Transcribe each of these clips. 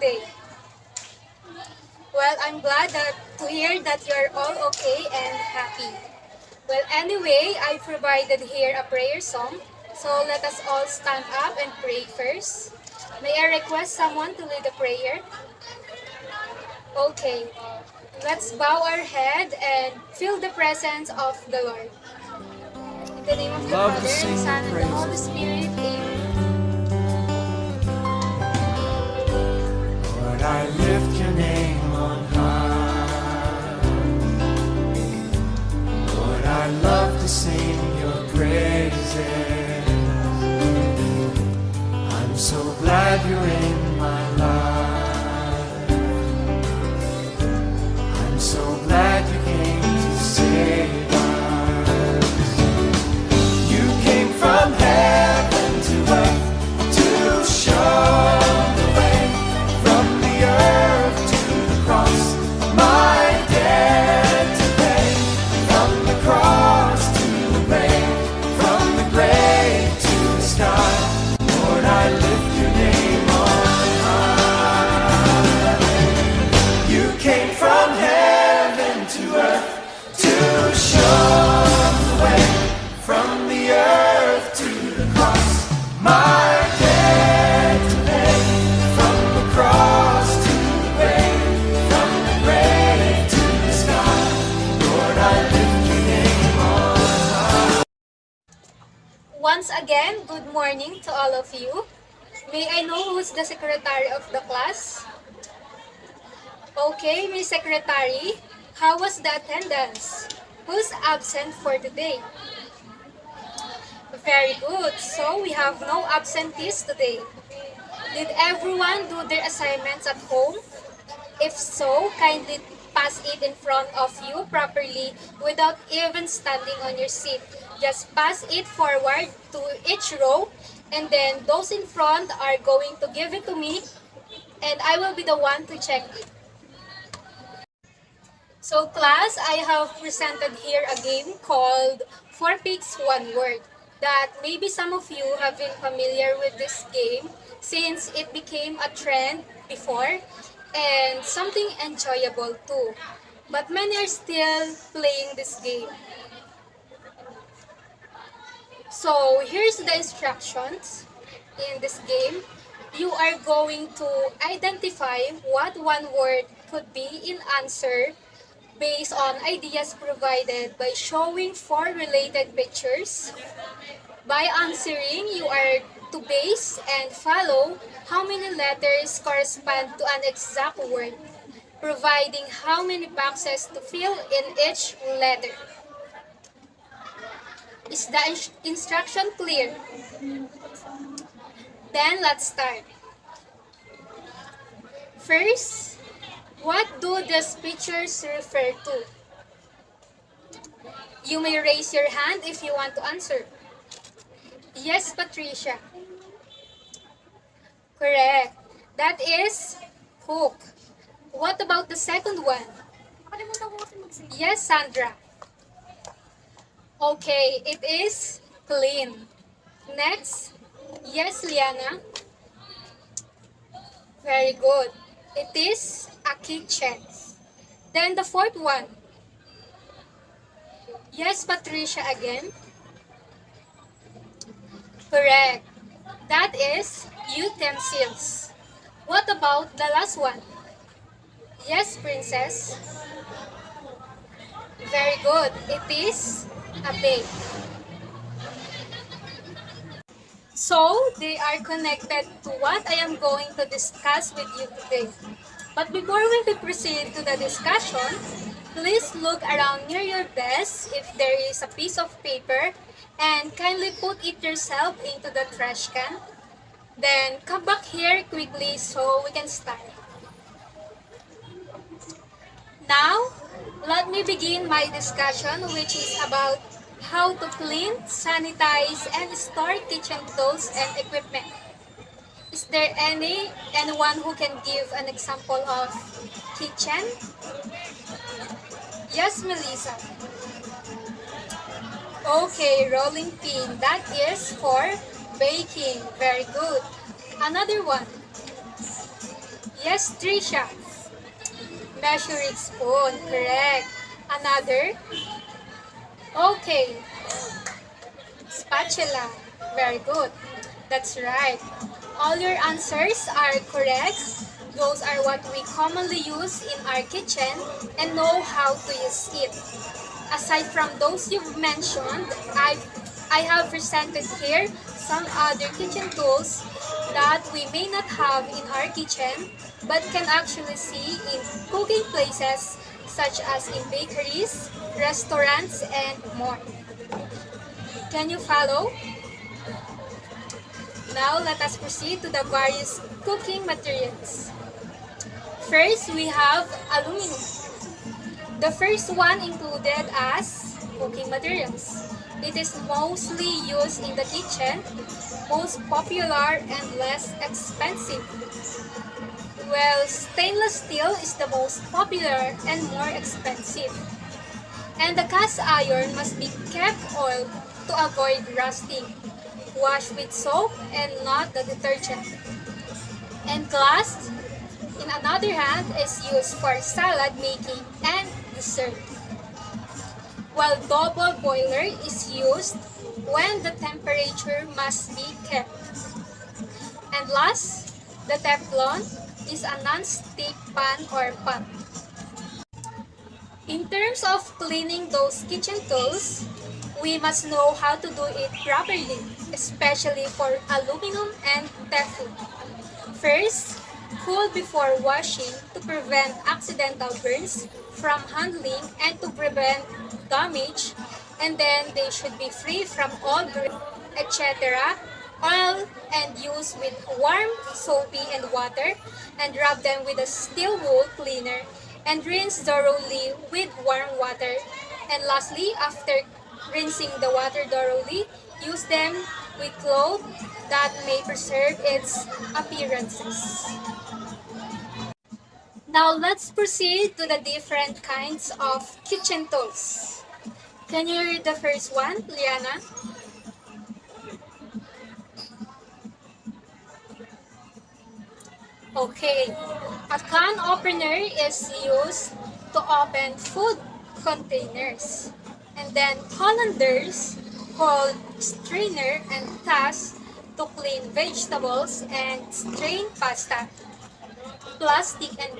today? Well, I'm glad to hear that you're all okay and happy. Well, anyway, I provided here a prayer song, so let us all stand up and pray first. May I request someone to lead the prayer? Okay, let's bow our head and feel the presence of the Lord. In the name of the Father, the Son, and the Holy Spirit, Amen. Lord, I lift your name on high. Lord, I love to sing your praises. I'm so glad you're in my life. I'm so glad you came to save us. You came from heaven to earth to show the way, from the earth to the cross, my debt to pay, from the cross to the grave, from the grave to the sky. Lord, I lift your name on high. You came from heaven to earth to show the way, from the earth to the cross, my debt to pay, from the cross to the grave, from the grave to the sky. Lord, I lift your name on high. Once again, good morning to all of you. May I know who's the secretary of the class? Okay, Miss Secretary, how was the attendance? Who's absent for today? Very good. So we have no absentees today. Did everyone do their assignments at home? If so, kindly pass it in front of you properly without even standing on your seat. Just pass it forward to each row, and then those in front are going to give it to me, and I will be the one to check it. So class, I have presented here a game called 4 Pigs 1 Word that maybe some of you have been familiar with this game since it became a trend before and something enjoyable too. But many are still playing this game. So here's the instructions in this game. You are going to identify what one word could be in answer based on ideas provided by showing 4 related pictures. By answering, you are to base and follow how many letters correspond to an exact word, providing how many boxes to fill in each letter. Is the instruction clear? Then let's start. First, what do these pictures refer to? You may raise your hand if you want to answer. Yes, Patricia. Correct. That is hook. What about the second one? Yes, Sandra. Okay, it is clean. Next. Yes, Liana. Very good. It is a kitchen. Then the fourth one. Yes, Patricia again. Correct. That is utensils. What about the last one? Yes, Princess. Very good. It is a bake. So, they are connected to what I am going to discuss with you today. But before we proceed to the discussion, please look around near your desk if there is a piece of paper and kindly put it yourself into the trash can. Then come back here quickly so we can start. Now, let me begin my discussion, which is about how to clean, sanitize, and store kitchen tools and equipment. Is there anyone who can give an example of kitchen? Yes, Melissa. Okay, rolling pin. That is for baking. Very good. Another one. Yes, Trisha. Measuring spoon, correct. Another? Okay, spatula. Very good. That's right. All your answers are correct. Those are what we commonly use in our kitchen and know how to use it. Aside from those you've mentioned, I have presented here some other kitchen tools that we may not have in our kitchen but can actually see in cooking places such as in bakeries, restaurants, and more. Can you follow? Now let us proceed to the various cooking materials. First, we have aluminum. The first one included as cooking materials. It is mostly used in the kitchen, most popular and less expensive. Well, stainless steel is the most popular and more expensive. And the cast iron must be kept oiled to avoid rusting. Wash with soap and not the detergent. And glass, in another hand, is used for salad making and dessert. While double boiler is used when the temperature must be kept. And last, the Teflon is a non-stick pan or pot. In terms of cleaning those kitchen tools, we must know how to do it properly, especially for aluminum and Teflon. First, cool before washing to prevent accidental burns from handling and to prevent damage, and then they should be free from all grease, etc. Oil and use with warm, soapy and water, and rub them with a steel wool cleaner and rinse thoroughly with warm water. And lastly, after rinsing the water thoroughly, use them with cloth that may preserve its appearances. Now let's proceed to the different kinds of kitchen tools. Can you read the first one, Liana? Okay, a can opener is used to open food containers. And then colanders, called strainer and tas, to clean vegetables and strain pasta. Plastic and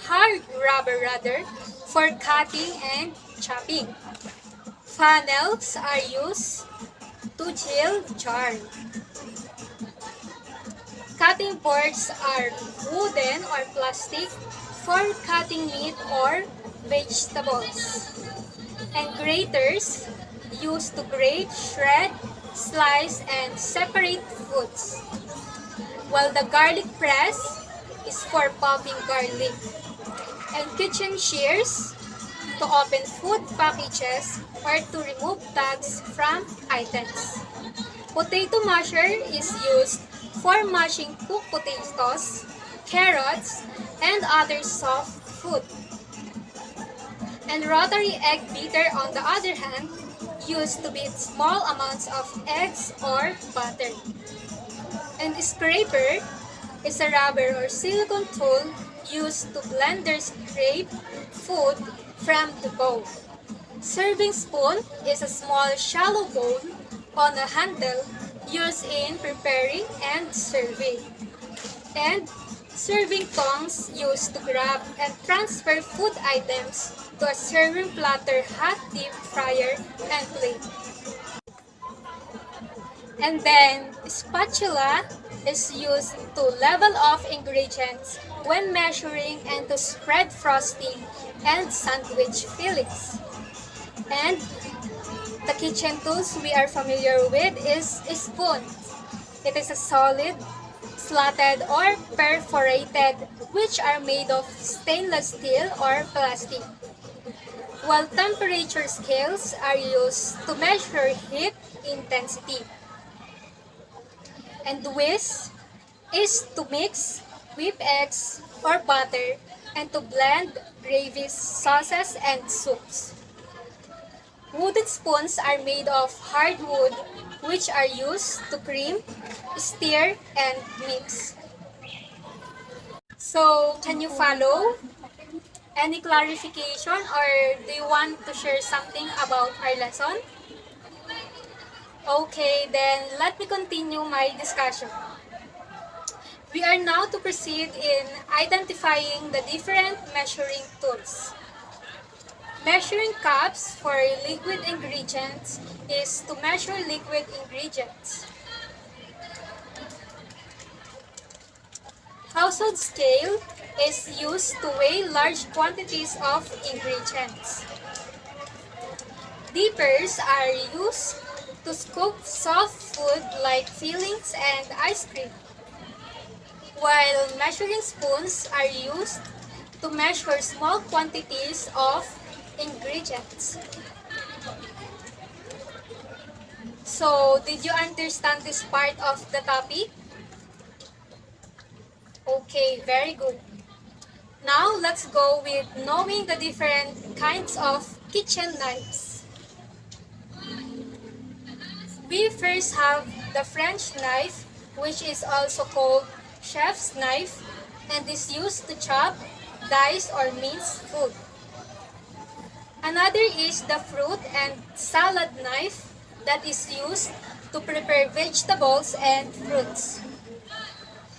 hard rubber rather, for cutting and chopping. Funnels are used to chill jar. Cutting boards are wooden or plastic for cutting meat or vegetables. And graters used to grate, shred, slice, and separate foods. While the garlic press is for popping garlic. And kitchen shears to open food packages or to remove tags from items. Potato masher is used for mashing cooked potatoes, carrots, and other soft food. And rotary egg beater, on the other hand, used to beat small amounts of eggs or butter. And scraper is a rubber or silicone tool used to blend or scrape food from the bowl. Serving spoon is a small shallow bowl on a handle used in preparing and serving. And serving tongs used to grab and transfer food items to a serving platter, hot deep fryer, and plate. And then spatula is used to level off ingredients when measuring and to spread frosting and sandwich fillings. And the kitchen tools we are familiar with is a spoon. It is a solid, slotted, or perforated, which are made of stainless steel or plastic. While temperature scales are used to measure heat intensity. And whisk is to mix, whip eggs or butter, and to blend gravies, sauces, and soups. Wooden spoons are made of hardwood, which are used to cream, stir, and mix. So, can you follow? Any clarification or do you want to share something about our lesson? Okay, then let me continue my discussion. We are now to proceed in identifying the different measuring tools. Measuring cups for liquid ingredients is to measure liquid ingredients. Household scale is used to weigh large quantities of ingredients. Dippers are used to scoop soft food like fillings and ice cream, while measuring spoons are used to measure small quantities of ingredients. So, did you understand this part of the topic? Okay, very good. Now, let's go with knowing the different kinds of kitchen knives. We first have the French knife, which is also called chef's knife, and is used to chop, dice, or mince food. Another is the fruit and salad knife that is used to prepare vegetables and fruits.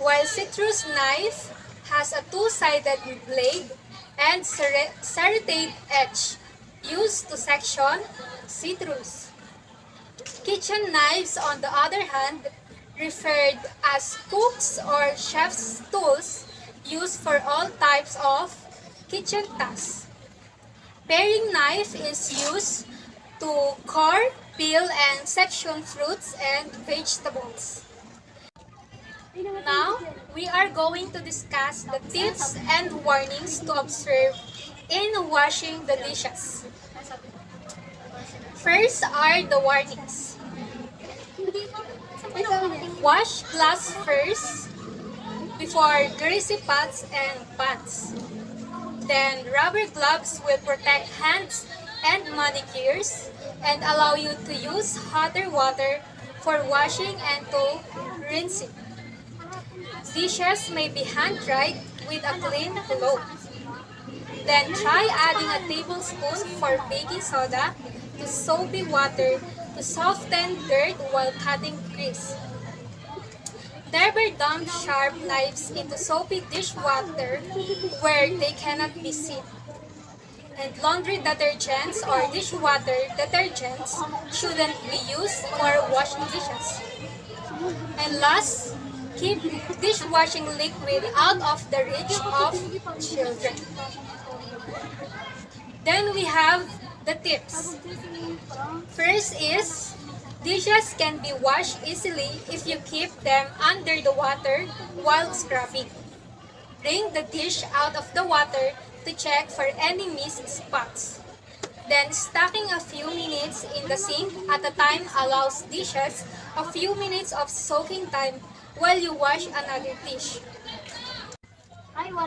While citrus knife has a two-sided blade and serrated edge used to section citrus. Kitchen knives, on the other hand, referred as cooks or chef's tools used for all types of kitchen tasks. Paring knife is used to core, peel, and section fruits and vegetables. Now, we are going to discuss the tips and warnings to observe in washing the dishes. First are the warnings. Wash glass first before greasy pots and pans. Then rubber gloves will protect hands and manicures and allow you to use hotter water for washing and to rinsing. Dishes may be hand-dried with a clean cloth. Then try adding a tablespoon for baking soda to soapy water to soften dirt while cutting grease. Never dump sharp knives into soapy dishwater where they cannot be seen. And laundry detergents or dishwater detergents shouldn't be used for washing dishes. And last, keep dishwashing liquid out of the reach of children. Then we have the tips. First is, dishes can be washed easily if you keep them under the water while scrubbing. Bring the dish out of the water to check for any missed spots. Then stacking a few minutes in the sink at a time allows dishes a few minutes of soaking time while you wash another dish.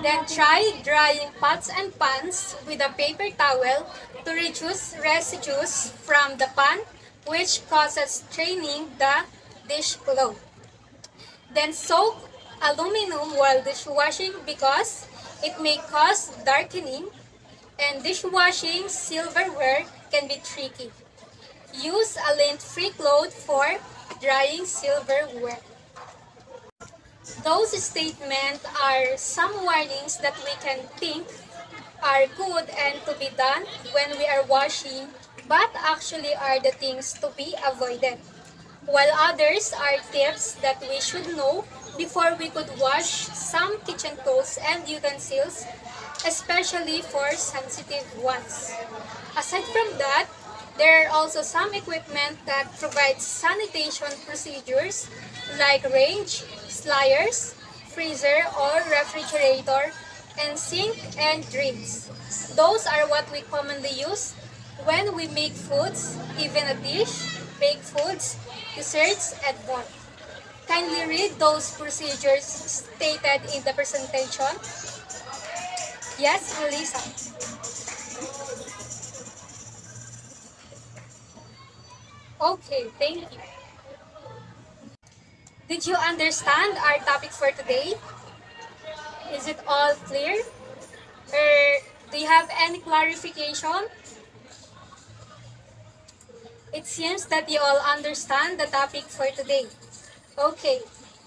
Then try drying pots and pans with a paper towel to reduce residues from the pan, which causes straining the dishcloth. Then soak aluminum while dishwashing because it may cause darkening, and dishwashing silverware can be tricky. Use a lint-free cloth for drying silverware. Those statements are some warnings that we can think are good and to be done when we are washing, but actually are the things to be avoided. While others are tips that we should know before we could wash some kitchen tools and utensils, especially for sensitive ones. Aside from that, there are also some equipment that provides sanitation procedures like range, sliers, freezer or refrigerator, and sink and drinks. Those are what we commonly use when we make foods, even a dish, baked foods, desserts, and more. Kindly read those procedures stated in the presentation. Yes, Melissa. Okay, thank you. Did you understand our topic for today? Is it all clear? Or do you have any clarification? It seems that you all understand the topic for today. Okay.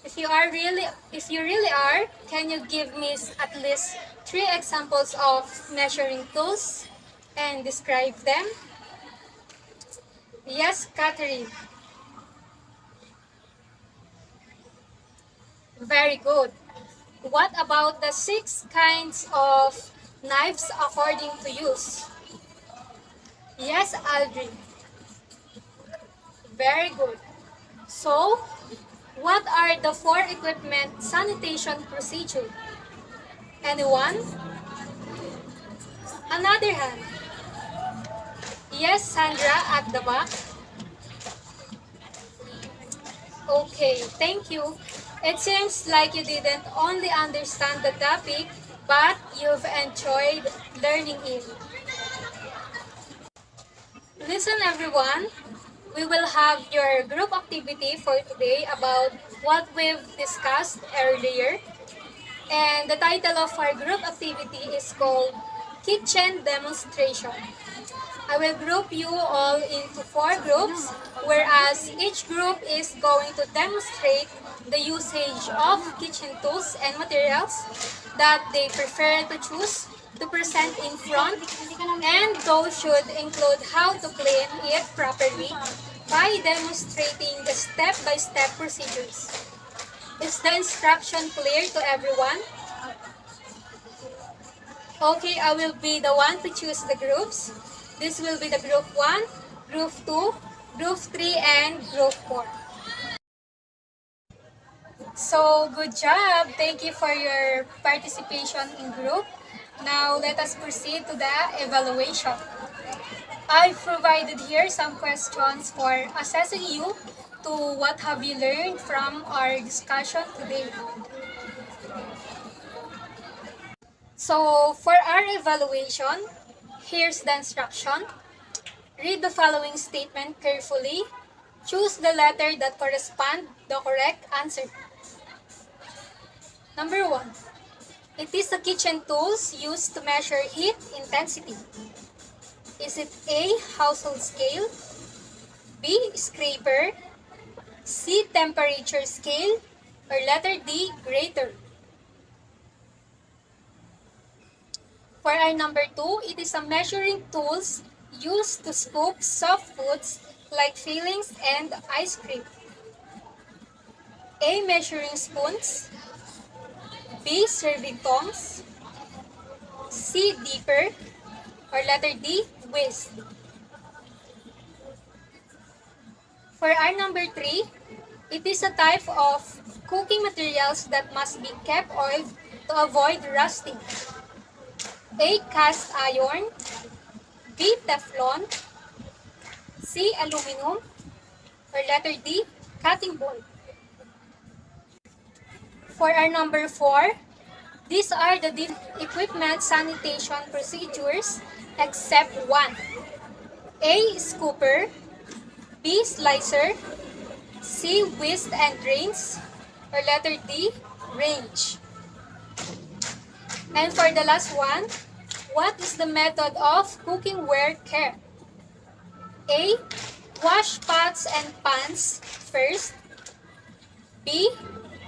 If you really are, can you give me at least 3 examples of measuring tools and describe them? Yes, Catherine. Very good. What about the 6 kinds of knives according to use? Yes, Aldrin. Very good. So, what are the 4 equipment sanitation procedure? Anyone? Another hand. Yes, Sandra at the back. Okay, thank you. It seems like you didn't only understand the topic, but you've enjoyed learning it. Listen everyone, we will have your group activity for today about what we've discussed earlier. And the title of our group activity is called Kitchen Demonstration. I will group you all into 4 groups, whereas each group is going to demonstrate the usage of kitchen tools and materials that they prefer to choose to present in front, and those should include how to clean it properly by demonstrating the step-by-step procedures. Is the instruction clear to everyone? Okay, I will be the one to choose the groups. This will be the group 1, group 2, group 3, and group 4. So, good job! Thank you for your participation in group. Now, let us proceed to the evaluation. I've provided here some questions for assessing you to what have you learned from our discussion today. So, for our evaluation, here's the instruction. Read the following statement carefully. Choose the letter that corresponds the correct answer. Number 1. It is the kitchen tools used to measure heat intensity. Is it A. Household scale, B. Scraper, C. Temperature scale, or letter D. Grater? For our number 2, it is a measuring tools used to scoop soft foods like fillings and ice cream. A. Measuring spoons, B. Serving tongs, C. Dipper, or letter D. Whisk. For our number 3, it is a type of cooking materials that must be kept oiled to avoid rusting. A. Cast iron, B. Teflon, C. Aluminum, or letter D. Cutting board. For our number 4, these are the equipment sanitation procedures except one. A. Scooper, B. Slicer, C. Whisk and rinse, or letter D. Range. And for the last one, what is the method of cookware care? A. Wash pots and pans first. B.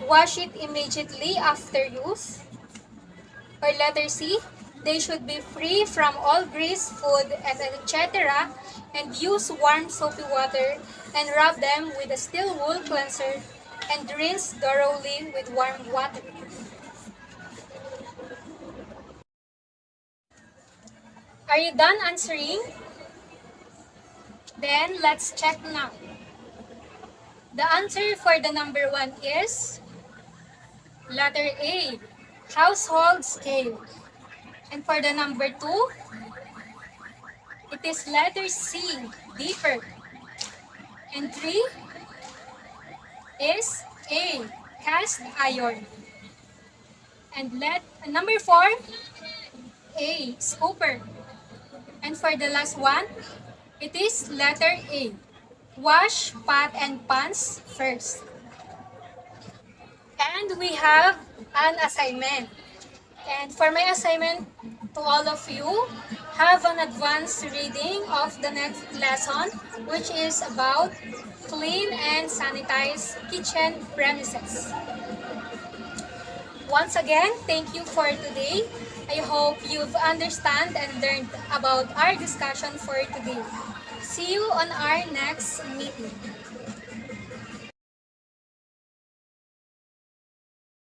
Wash it immediately after use. Or letter C. They should be free from all grease, food, and etc. and use warm soapy water and rub them with a steel wool cleanser and rinse thoroughly with warm water. Are you done answering? Then let's check now. The answer for the number 1 is letter A, household scale. And for the number 2, it is letter C, dipper. And 3 is A, cast iron. And number 4, A, scooper. And for the last one, it is letter A, wash pot and pans first. And we have an assignment. And for my assignment to all of you, have an advanced reading of the next lesson, which is about clean and sanitize kitchen premises. Once again, thank you for today. I hope you've understand and learned about our discussion for today. See you on our next meeting.